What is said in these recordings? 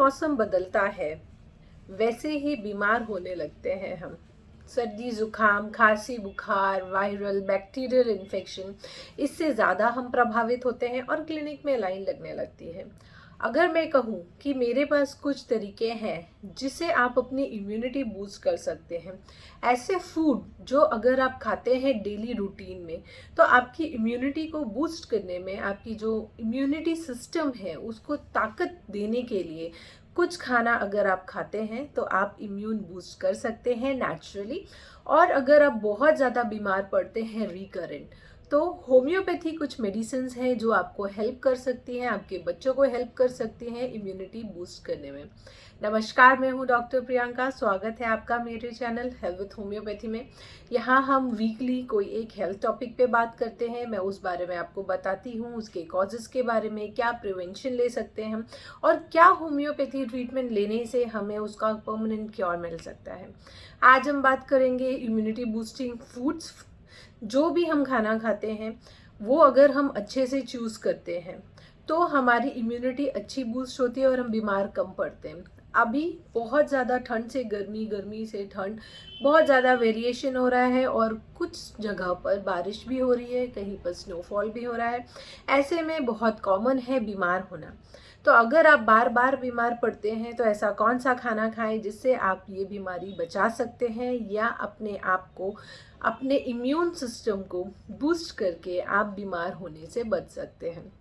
मौसम बदलता है वैसे ही बीमार होने लगते हैं हम। सर्दी जुकाम, खांसी, बुखार, वायरल बैक्टीरियल इन्फेक्शन, इससे ज़्यादा हम प्रभावित होते हैं और क्लिनिक में लाइन लगने लगती है। अगर मैं कहूँ कि मेरे पास कुछ तरीके हैं जिससे आप अपनी इम्यूनिटी बूस्ट कर सकते हैं, ऐसे फूड जो अगर आप खाते हैं डेली रूटीन में तो आपकी इम्यूनिटी को बूस्ट करने में, आपकी जो इम्यूनिटी सिस्टम है उसको ताकत देने के लिए कुछ खाना अगर आप खाते हैं तो आप इम्यून बूस्ट कर सकते हैं नेचुरली। और अगर आप बहुत ज़्यादा बीमार पड़ते हैं रिकरेंट, तो होम्योपैथी कुछ मेडिसिन हैं जो आपको हेल्प कर सकती हैं, आपके बच्चों को हेल्प कर सकती हैं इम्यूनिटी बूस्ट करने में। नमस्कार, मैं हूँ डॉक्टर प्रियंका। स्वागत है आपका मेरे चैनल हेल्थ विथ होम्योपैथी में। यहाँ हम वीकली कोई एक हेल्थ टॉपिक पे बात करते हैं। मैं उस बारे में आपको बताती हूँ, उसके कॉजेज़ के बारे में, क्या प्रिवेंशन ले सकते हैं हम और क्या होम्योपैथी ट्रीटमेंट लेने से हमें उसका परमानेंट क्योर मिल सकता है। आज हम बात करेंगे इम्यूनिटी बूस्टिंग फूड्स। जो भी हम खाना खाते हैं वो अगर हम अच्छे से चूज़ करते हैं तो हमारी इम्यूनिटी अच्छी बूस्ट होती है और हम बीमार कम पड़ते हैं। अभी बहुत ज़्यादा ठंड से गर्मी, गर्मी से ठंड, बहुत ज़्यादा वेरिएशन हो रहा है और कुछ जगह पर बारिश भी हो रही है, कहीं पर स्नोफॉल भी हो रहा है। ऐसे में बहुत कॉमन है बीमार होना। तो अगर आप बार बार बीमार पड़ते हैं तो ऐसा कौन सा खाना खाएं जिससे आप ये बीमारी बचा सकते हैं या अपने आप को, अपने इम्यून सिस्टम को बूस्ट करके आप बीमार होने से बच सकते हैं।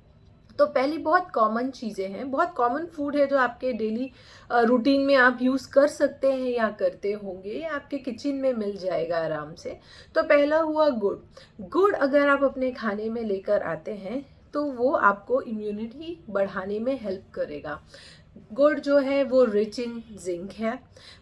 तो पहली बहुत कॉमन चीज़ें हैं, बहुत कॉमन फूड है जो आपके डेली रूटीन में आप यूज़ कर सकते हैं या करते होंगे, या आपके किचन में मिल जाएगा आराम से। तो पहला हुआ गुड़। गुड़ अगर आप अपने खाने में लेकर आते हैं तो वो आपको इम्यूनिटी बढ़ाने में हेल्प करेगा। गुड़ जो है वो रिच इन जिंक है।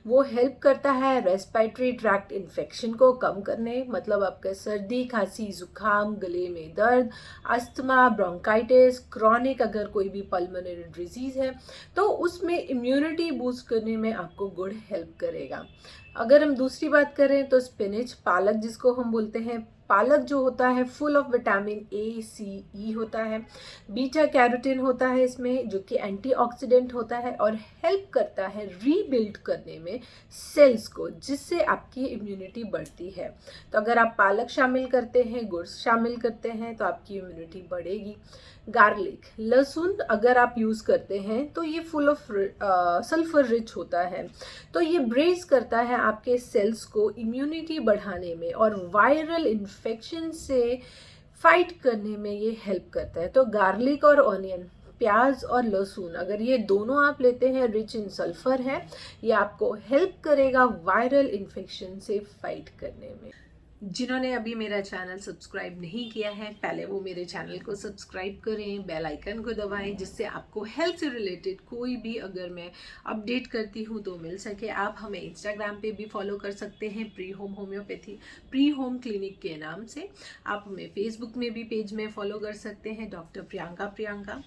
वो हेल्प करता है रेस्पिरेटरी ट्रैक्ट इन्फेक्शन को कम करने, मतलब आपका सर्दी, खांसी, जुकाम, गले में दर्द, अस्थमा, ब्रोंकाइटिस, क्रॉनिक अगर कोई भी पल्मोनरी डिजीज़ है तो उसमें इम्यूनिटी बूस्ट करने में आपको गुड़ हेल्प करेगा। अगर हम दूसरी बात करें तो स्पिनच, पालक जिसको हम बोलते हैं, पालक जो होता है फुल ऑफ विटामिन ए, सी, ई होता है, बीटा कैरोटीन होता है इसमें जो कि एंटीऑक्सीडेंट होता है और हेल्प करता है रीबिल्ड करने में सेल्स को, जिससे आपकी इम्यूनिटी बढ़ती है। तो अगर आप पालक शामिल करते हैं, गुड़ शामिल करते हैं तो आपकी इम्यूनिटी बढ़ेगी। गार्लिक, लहसुन अगर आप यूज़ करते हैं तो ये फुल ऑफ सल्फर रिच होता है, तो ये ब्रेस करता है आपके सेल्स को इम्यूनिटी बढ़ाने में और वायरल इन्फेक्शन से फाइट करने में ये हेल्प करता है। तो गार्लिक और ऑनियन, प्याज और लहसुन, अगर ये दोनों आप लेते हैं, रिच इन सल्फर है, ये आपको हेल्प करेगा वायरल इन्फेक्शन से फाइट करने में। जिन्होंने अभी मेरा चैनल सब्सक्राइब नहीं किया है, पहले वो मेरे चैनल को सब्सक्राइब करें, बेल आइकन को दबाएं, जिससे आपको हेल्थ से रिलेटेड कोई भी अगर मैं अपडेट करती हूँ तो मिल सके। आप हमें इंस्टाग्राम पे भी फॉलो कर सकते हैं, pre home homeopathy, pre home clinic के नाम से। आप हमें फेसबुक में भी पेज में फॉलो कर सकते हैं, डॉक्टर प्रियंका।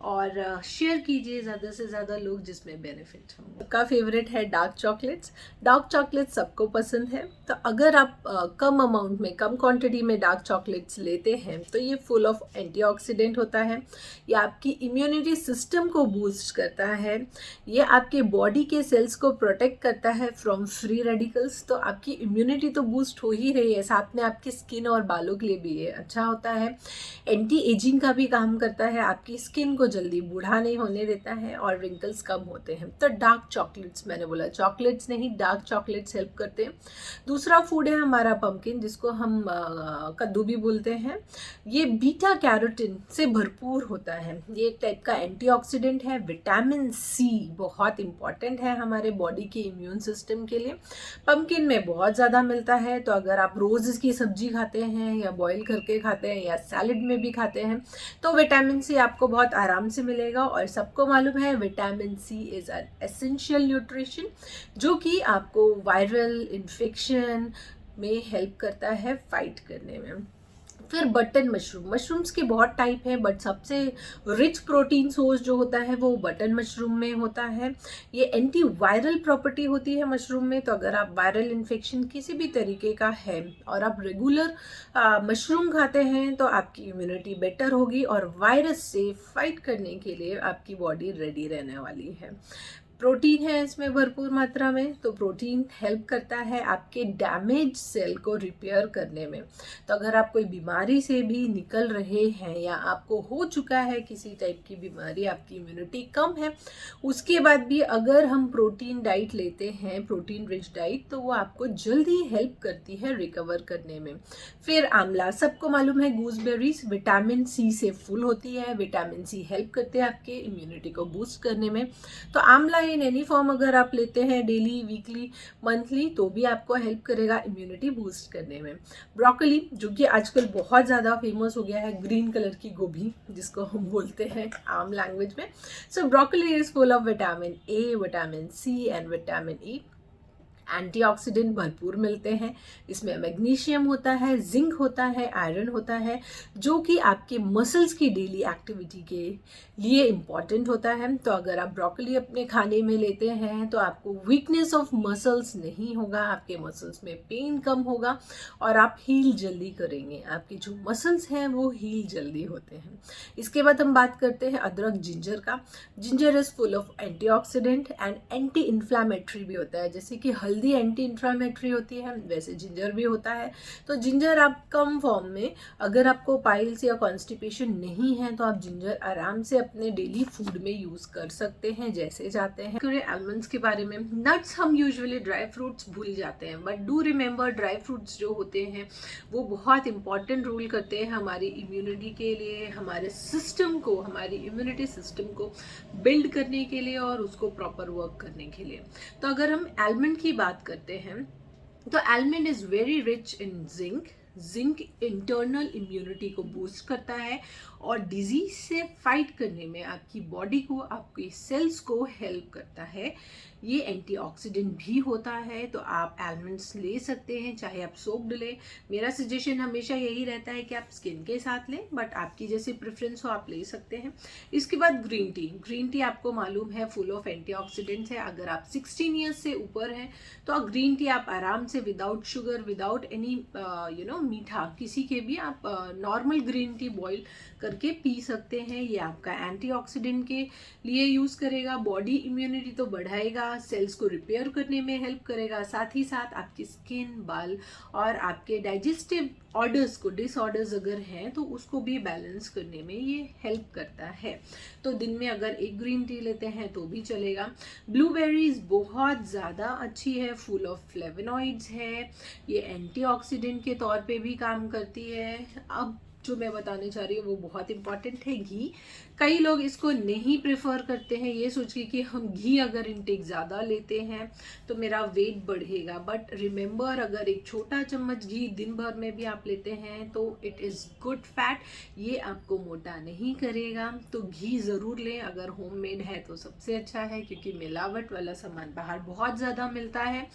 और शेयर कीजिए ज़्यादा से ज़्यादा लोग जिसमें बेनिफिट हो। सबका फेवरेट है डार्क चॉकलेट्स। डार्क चॉकलेट्स सबको पसंद है, तो अगर आप कम अमाउंट में, कम क्वांटिटी में डार्क चॉकलेट्स लेते हैं तो ये फुल ऑफ एंटीऑक्सीडेंट होता है, ये आपकी इम्यूनिटी सिस्टम को बूस्ट करता है, ये आपके बॉडी के सेल्स को प्रोटेक्ट करता है फ्रॉम फ्री रेडिकल्स। तो आपकी इम्यूनिटी तो बूस्ट हो ही रही है, साथ में आपकी स्किन और बालों के लिए भी ये अच्छा होता है। एंटी एजिंग का भी काम करता है, आपकी स्किन को जल्दी बूढ़ा नहीं होने देता है और रिंकल्स कम होते हैं। तो डार्क चॉकलेट्स, मैंने बोला चॉकलेट्स नहीं, डार्क चॉकलेट्स हेल्प करते हैं। दूसरा फूड है हमारा पम्पकिन, जिसको हम कद्दू भी बोलते हैं। ये बीटा कैरोटीन से भरपूर होता है, ये एक टाइप का एंटीऑक्सीडेंट है। विटामिन सी बहुत इंपॉर्टेंट है हमारे बॉडी के इम्यून सिस्टम के लिए, पम्पकिन में बहुत ज़्यादा मिलता है। तो अगर आप रोज़ इसकी सब्जी खाते हैं या बॉईल करके खाते हैं या सैलड में भी खाते हैं तो विटामिन सी आपको बहुत आराम से मिलेगा। और सबको मालूम है vitamin C is an essential nutrition जो कि आपको वायरल इन्फेक्शन में हेल्प करता है फाइट करने में। फिर बटन मशरूम, मशरूम्स के बहुत टाइप हैं बट सबसे रिच प्रोटीन सोर्स जो होता है वो बटन मशरूम में होता है। ये एंटी वायरल प्रॉपर्टी होती है मशरूम में, तो अगर आप वायरल इन्फेक्शन किसी भी तरीके का है और आप रेगुलर मशरूम खाते हैं तो आपकी इम्यूनिटी बेटर होगी और वायरस से फाइट करने के लिए आपकी बॉडी रेडी रहने वाली है। प्रोटीन है इसमें भरपूर मात्रा में, तो प्रोटीन हेल्प करता है आपके डैमेज सेल को रिपेयर करने में। तो अगर आप कोई बीमारी से भी निकल रहे हैं या आपको हो चुका है किसी टाइप की बीमारी, आपकी इम्यूनिटी कम है, उसके बाद भी अगर हम प्रोटीन डाइट लेते हैं, प्रोटीन रिच डाइट, तो वो आपको जल्दी हेल्प करती है रिकवर करने में। फिर आंवला, सबको मालूम है गूसबेरीज विटामिन सी से फुल होती है, विटामिन सी हेल्प करते हैं आपके इम्यूनिटी को बूस्ट करने में। तो आंवला इन एनी फॉर्म अगर आप लेते हैं डेली, वीकली, मंथली, तो भी आपको हेल्प करेगा इम्यूनिटी बूस्ट करने में। ब्रोकली, जो कि आजकल बहुत ज़्यादा फेमस हो गया है, ग्रीन कलर की गोभी जिसको हम बोलते हैं आम लैंग्वेज में। So broccoli is full of vitamin A, vitamin C and vitamin E. Antioxidant भरपूर मिलते हैं इसमें, मैग्नीशियम होता है, जिंक होता है, आयरन होता है, जो कि आपके मसल्स की डेली एक्टिविटी के लिए इम्पॉर्टेंट होता है। तो अगर आप ब्रोकली अपने खाने में लेते हैं तो आपको वीकनेस ऑफ मसल्स नहीं होगा, आपके मसल्स में पेन कम होगा और आप हील जल्दी करेंगे, आपके जो मसल्स हैं वो हील जल्दी होते हैं। इसके बाद हम बात करते हैं अदरक, जिंजर का। Ginger is full of antioxidant and anti inflammatory भी होता है, जैसे कि हल्दी एंटी इन्फ्लामेटरी होती है वैसे जिंजर भी होता है। तो जिंजर आप कम फॉर्म में, अगर आपको पाइल्स या कॉन्स्टिपेशन नहीं है तो आप जिंजर आराम से अपने डेली फूड में यूज कर सकते हैं जैसे जाते हैं। आलमंड्स के बारे में, नट्स हम यूजुअली ड्राई फ्रूट्स भूल जाते हैं, but do remember dry fruits जो होते हैं वो बहुत इंपॉर्टेंट रोल करते हैं हमारी इम्यूनिटी के लिए, हमारे सिस्टम को, हमारी इम्यूनिटी सिस्टम को बिल्ड करने के लिए और उसको प्रॉपर वर्क करने के लिए। तो अगर हम आलमंड की बात करते हैं तो almond is very rich in zinc. Zinc internal immunity को बूस्ट करता है और डिजीज से फाइट करने में आपकी बॉडी को, आपके सेल्स को हेल्प करता है। ये एंटीऑक्सीडेंट भी होता है, तो आप आलमंड्स ले सकते हैं, चाहे आप सोक्ड लें। मेरा सजेशन हमेशा यही रहता है कि आप स्किन के साथ लें, बट आपकी जैसी प्रेफरेंस हो आप ले सकते हैं। इसके बाद ग्रीन टी। ग्रीन टी आपको मालूम है फुल ऑफ एंटीऑक्सीडेंट्स है। अगर आप 16 ईयर्स से ऊपर हैं तो ग्रीन टी आप आराम से विदाउट शुगर, विदाउट एनी मीठा, किसी के भी आप नॉर्मल ग्रीन टी बॉईल करके पी सकते हैं। ये आपका एंटीऑक्सीडेंट के लिए यूज करेगा, बॉडी इम्यूनिटी तो बढ़ाएगा, सेल्स को रिपेयर करने में हेल्प करेगा, साथ ही साथ आपकी स्किन, बाल और आपके डाइजेस्टिव ऑर्डर्स को, डिसऑर्डर्स अगर हैं तो उसको भी बैलेंस करने में ये हेल्प करता है। तो दिन में अगर एक ग्रीन टी लेते हैं तो भी चलेगा। ब्लूबेरीज बहुत ज़्यादा अच्छी है, फुल ऑफ फ्लेवोनॉइड्स है, ये एंटीऑक्सीडेंट के तौर पे भी काम करती है। अब जो मैं बताने चाह रही हूँ वो बहुत इंपॉर्टेंट है, घी। कई लोग इसको नहीं प्रेफर करते हैं, ये सोच के कि हम घी अगर इंटेक ज़्यादा लेते हैं तो मेरा वेट बढ़ेगा, बट रिमेंबर अगर एक छोटा चम्मच घी दिन भर में भी आप लेते हैं तो इट इज़ गुड फैट, ये आपको मोटा नहीं करेगा। तो घी ज़रूर लें, अगर होममेड है तो सबसे अच्छा है, क्योंकि मिलावट वाला सामान बाहर बहुत ज़्यादा मिलता है।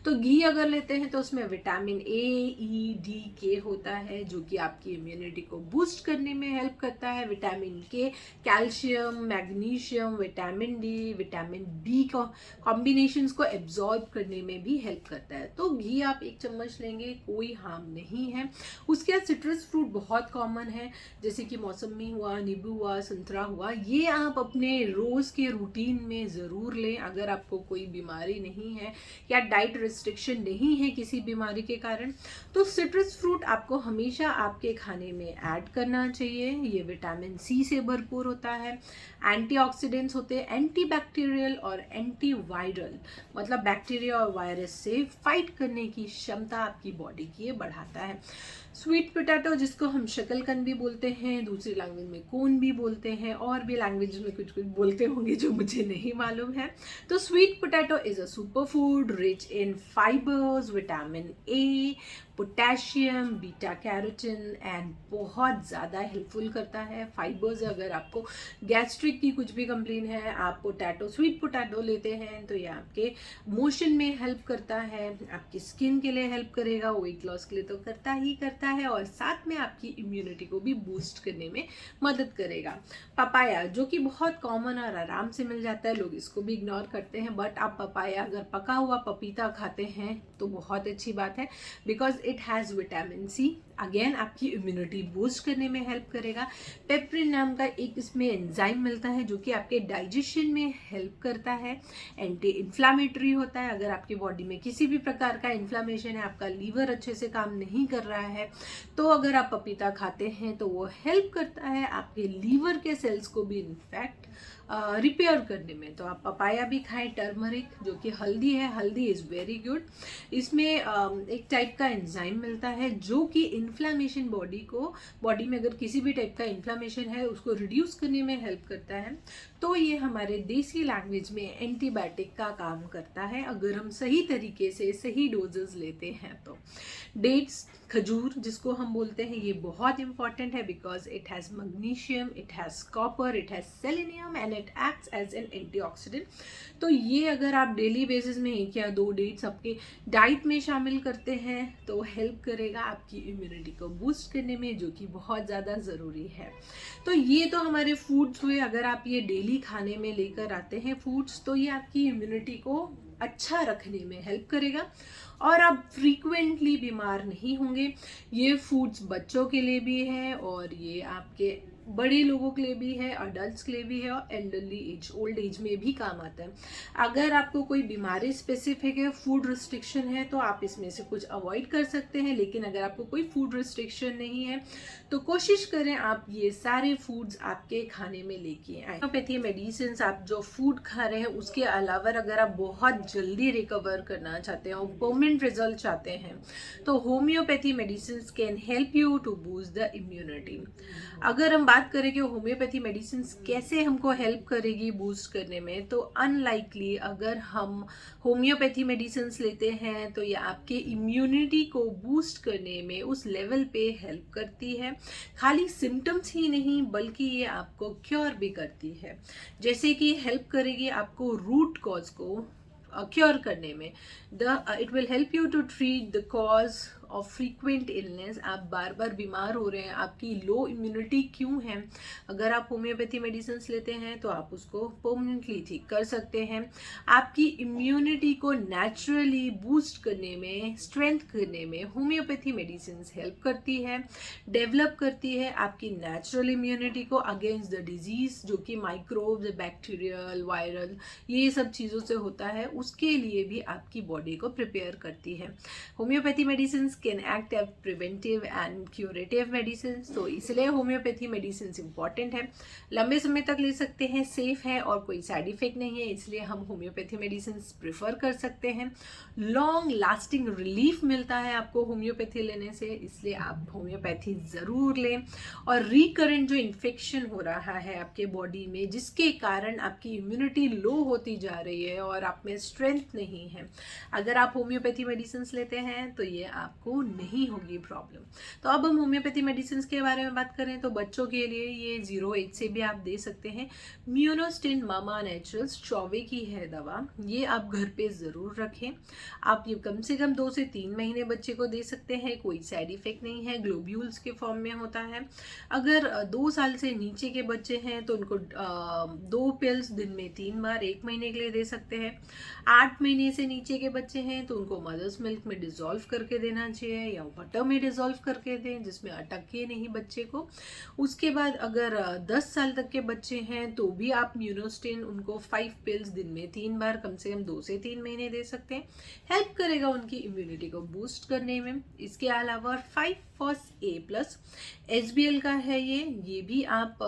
तो घी अगर लेते हैं तो उसमें विटामिन ए, ई, डी, के होता है, जो कि आपकी इम्यूनिटी को बूस्ट करने में हेल्प करता है। Vitamin K calcium, magnesium, vitamin D, vitamin B का कॉम्बिनेशंस को एब्जॉर्ब करने में भी हेल्प करता है। तो घी आप एक चम्मच लेंगे, कोई हार्म नहीं है। उसके बाद सिट्रस फ्रूट बहुत कॉमन है, जैसे कि मौसमी हुआ, नींबू हुआ, संतरा हुआ, ये आप अपने रोज़ के रूटीन में ज़रूर लें अगर आपको कोई बीमारी नहीं है या डाइट रिस्ट्रिक्शन नहीं है किसी बीमारी के कारण। तो सिट्रस फ्रूट आपको हमेशा आपके खाने में ऐड करना चाहिए। ये विटामिन सी से भरपूर होता है, एंटीऑक्सीडेंट्स होते हैं, एंटीबैक्टीरियल और एंटीवायरल, मतलब बैक्टीरिया और वायरस से फाइट करने की क्षमता आपकी बॉडी की ये बढ़ाता है। स्वीट पोटैटो, जिसको हम शकलकंद भी बोलते हैं, दूसरी लैंग्वेज में कोन भी बोलते हैं, और भी लैंग्वेज में कुछ कुछ बोलते होंगे जो मुझे नहीं मालूम है। तो sweet potato is a super food rich in fibres, vitamin A, potassium, beta carotene and बहुत ज़्यादा हेल्पफुल करता है। फाइबर्स, अगर आपको गैस्ट्रिक की कुछ भी कंप्लेन है, आप पोटैटो, स्वीट पोटैटो लेते हैं तो ये आपके मोशन में हेल्प करता है, आपकी स्किन के लिए हेल्प करेगा, वेट लॉस के लिए तो करता ही करता है, और साथ में आपकी इम्यूनिटी को भी बूस्ट करने में मदद करेगा। पपाया, जो कि बहुत कॉमन और आराम से मिल जाता है, लोग इसको भी इग्नोर करते हैं, बट आप पपाया, अगर पका हुआ पपीता खाते हैं तो बहुत अच्छी बात है, because it has vitamin C, again आपकी इम्यूनिटी बूस्ट करने में हेल्प करेगा। पेप्रिन नाम का एक इसमें एंजाइम मिलता है जो कि आपके डाइजेशन में हेल्प करता है, एंटी इन्फ्लामेटरी होता है। अगर आपकी बॉडी में किसी भी प्रकार का इन्फ्लामेशन है, आपका लीवर अच्छे से काम नहीं कर रहा है, तो अगर आप पपीता खाते हैं तो वो हेल्प करता है आपके लीवर के सेल्स को भी इनफैक्ट रिपेयर करने में। तो आप पपाया भी खाएं। टर्मरिक, जो कि हल्दी है, हल्दी इज़ वेरी गुड। इसमें एक टाइप का एंजाइम मिलता है जो कि इन्फ्लामेशन, बॉडी में अगर किसी भी टाइप का इन्फ्लामेशन है उसको रिड्यूस करने में हेल्प करता है। तो ये हमारे देसी लैंग्वेज में एंटीबायोटिक का काम करता है, अगर हम सही तरीके से सही डोजेस लेते हैं तो। डेट्स, खजूर जिसको हम बोलते हैं, ये बहुत इंपॉर्टेंट है because it has magnesium, it has copper, it has selenium and it acts as an antioxidant. तो ये अगर आप डेली बेसिस में 1 या 2 डेट्स आपके डाइट में शामिल करते हैं तो हेल्प करेगा आपकी इम्यूनिटी को बूस्ट करने में, जो कि बहुत ज़्यादा ज़रूरी है। तो ये तो हमारे फूड्स हुए। अगर आप ये डेली खाने में लेकर आते हैं फूड्स, तो ये आपकी इम्यूनिटी को अच्छा रखने में हेल्प करेगा और आप फ्रीक्वेंटली बीमार नहीं होंगे। ये फूड्स बच्चों के लिए भी है और ये आपके बड़े लोगों के लिए भी है, अडल्ट्स के लिए भी है, और एल्डरली एज, ओल्ड एज में भी काम आता है। अगर आपको कोई बीमारी स्पेसिफिक है, फूड रिस्ट्रिक्शन है, तो आप इसमें से कुछ अवॉइड कर सकते हैं, लेकिन अगर आपको कोई फूड रिस्ट्रिक्शन नहीं है तो कोशिश करें आप ये सारे फूड्स आपके खाने में लेके आए। होम्योपैथी मेडिसिन, आप जो फूड खा रहे हैं उसके अलावा अगर आप बहुत जल्दी रिकवर करना चाहते हैं और परमानेंट रिजल्ट चाहते हैं, तो homeopathy medicine can help you to boost the immunity. अगर हम बात करें कि होम्योपैथी मेडिसिन कैसे हमको हेल्प करेगी बूस्ट करने में, तो अनलाइकली अगर हम होम्योपैथी मेडिसिन लेते हैं तो ये आपके इम्यूनिटी को बूस्ट करने में उस लेवल पे हेल्प करती है। खाली सिम्टम्स ही नहीं बल्कि ये आपको क्योर भी करती है। जैसे कि हेल्प करेगी आपको रूट कॉज को क्योर करने में। It will help you to treat the cause of frequent illness. आप बार बार बीमार हो रहे हैं, आपकी लो इम्यूनिटी क्यों है, अगर आप होम्योपैथी मेडिसिन लेते हैं तो आप उसको परमानेंटली ठीक कर सकते हैं। आपकी इम्यूनिटी को नेचुरली बूस्ट करने में, स्ट्रेंथ करने में होम्योपैथी मेडिसिन हेल्प करती है, डेवलप करती है आपकी नेचुरल इम्यूनिटी को अगेंस्ट द डिजीज, जो कि माइक्रोब्स, बैक्टीरियल, वायरल, ये सब चीज़ों से होता है, उसके लिए भी आपकी बॉडी को प्रिपेयर करती है। Homeopathy medicine can act as preventive and curative medicine, तो इसलिए होम्योपैथी मेडिसिन इंपॉर्टेंट है, लंबे समय तक ले सकते हैं, सेफ है और कोई साइड इफेक्ट नहीं है, इसलिए हम होम्योपैथी मेडिसिन प्रेफर कर सकते हैं। लॉन्ग लास्टिंग रिलीफ मिलता है आपको होम्योपैथी लेने से, इसलिए आप होम्योपैथी ज़रूर लें। और रिकरेंट जो इन्फेक्शन हो रहा है आपके बॉडी में, जिसके कारण आपकी इम्यूनिटी लो होती जा रही है और आप में स्ट्रेंथ नहीं है, अगर आप होम्योपैथी मेडिसिन लेते हैं तो ये आपको नहीं होगी प्रॉब्लम। तो अब हम होम्योपैथी मेडिसिन के बारे में बात करें तो बच्चों के लिए ये 0 एज से भी आप दे सकते हैं। म्यूनोस्टिन मामा नेचुरल्स 24 की है दवा, ये आप घर पे ज़रूर रखें। आप ये कम से कम 2 से 3 महीने बच्चे को दे सकते हैं, कोई साइड इफेक्ट नहीं है, ग्लोब्यूल्स के फॉर्म में होता है। अगर 2 साल से नीचे के बच्चे हैं तो उनको 2 पिल्स दिन में 3 बार 1 महीने के लिए दे सकते हैं। 8 महीने से नीचे के बच्चे हैं तो उनको मदर्स मिल्क में डिज़ोल्व करके देना चाहिए या बटर में डिज़ोल्व करके दें, जिसमें अटके नहीं बच्चे को। उसके बाद अगर 10 साल तक के बच्चे हैं तो भी आप म्यूनोस्टिन उनको 5 पिल्स दिन में 3 बार कम से कम 2 से 3 महीने दे सकते हैं, हेल्प करेगा उनकी इम्यूनिटी को बूस्ट करने में। इसके अलावा 5-FOSS-A+ HBL का है, ये भी आप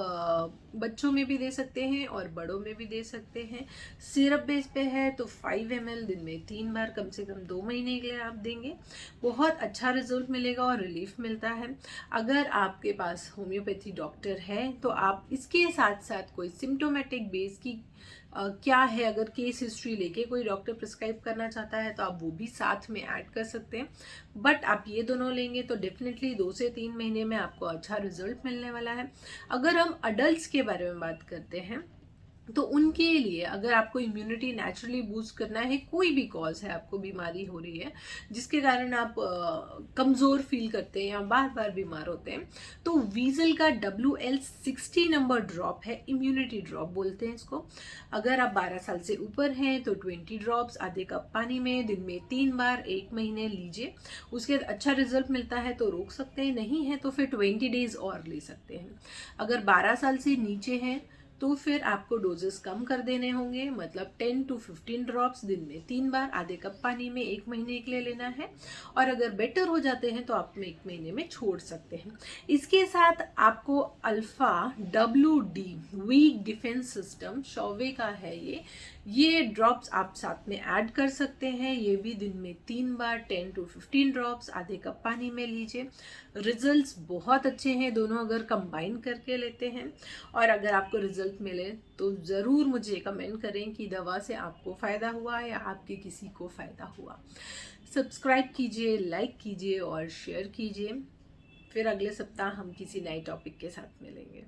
बच्चों में भी दे सकते हैं और बड़ों में भी दे सकते हैं। सिरप बेस पे है तो 5 ml दिन में 3 बार कम से कम 2 महीने के लिए आप देंगे, बहुत अच्छा रिजल्ट मिलेगा और रिलीफ मिलता है। अगर आपके पास होम्योपैथी डॉक्टर है तो आप इसके साथ साथ कोई सिम्टोमेटिक बेस की क्या है, अगर केस हिस्ट्री लेके कोई डॉक्टर प्रिस्क्राइब करना चाहता है तो आप वो भी साथ में ऐड कर सकते हैं। बट आप ये दोनों लेंगे तो डेफिनेटली 2 से 3 महीने में आपको अच्छा रिजल्ट मिलने वाला है। अगर हम अडल्ट के बारे में बात करते हैं तो उनके लिए अगर आपको इम्यूनिटी नेचुरली बूस्ट करना है, कोई भी कॉज है, आपको बीमारी हो रही है जिसके कारण आप कमज़ोर फील करते हैं या बार बार बीमार होते हैं, तो वीजल का WL60 नंबर ड्रॉप है, इम्यूनिटी ड्रॉप बोलते हैं इसको। अगर आप 12 साल से ऊपर हैं तो 20 ड्रॉप्स आधे कप पानी में दिन में 3 बार 1 महीने लीजिए। उसके बाद अच्छा रिजल्ट मिलता है तो रोक सकते हैं, नहीं है तो फिर 20 डेज और ले सकते हैं। अगर 12 साल से नीचे हैं तो फिर आपको डोजेस कम कर देने होंगे, मतलब 10 to 15 ड्रॉप्स दिन में 3 बार आधे कप पानी में 1 महीने के लिए लेना है। और अगर बेटर हो जाते हैं तो आप 1 महीने में छोड़ सकते हैं। इसके साथ आपको alpha WD weak defense system शौवे का है, ये ड्रॉप्स आप साथ में ऐड कर सकते हैं। ये भी दिन में 3 बार 10 to 15 ड्रॉप्स आधे कप पानी में लीजिए। रिजल्ट्स बहुत अच्छे हैं दोनों अगर कंबाइन करके लेते हैं। और अगर आपको रिजल्ट मिले तो ज़रूर मुझे कमेंट करें कि दवा से आपको फ़ायदा हुआ या आपके किसी को फ़ायदा हुआ। सब्सक्राइब कीजिए, लाइक कीजिए और शेयर कीजिए। फिर अगले सप्ताह हम किसी नए टॉपिक के साथ मिलेंगे।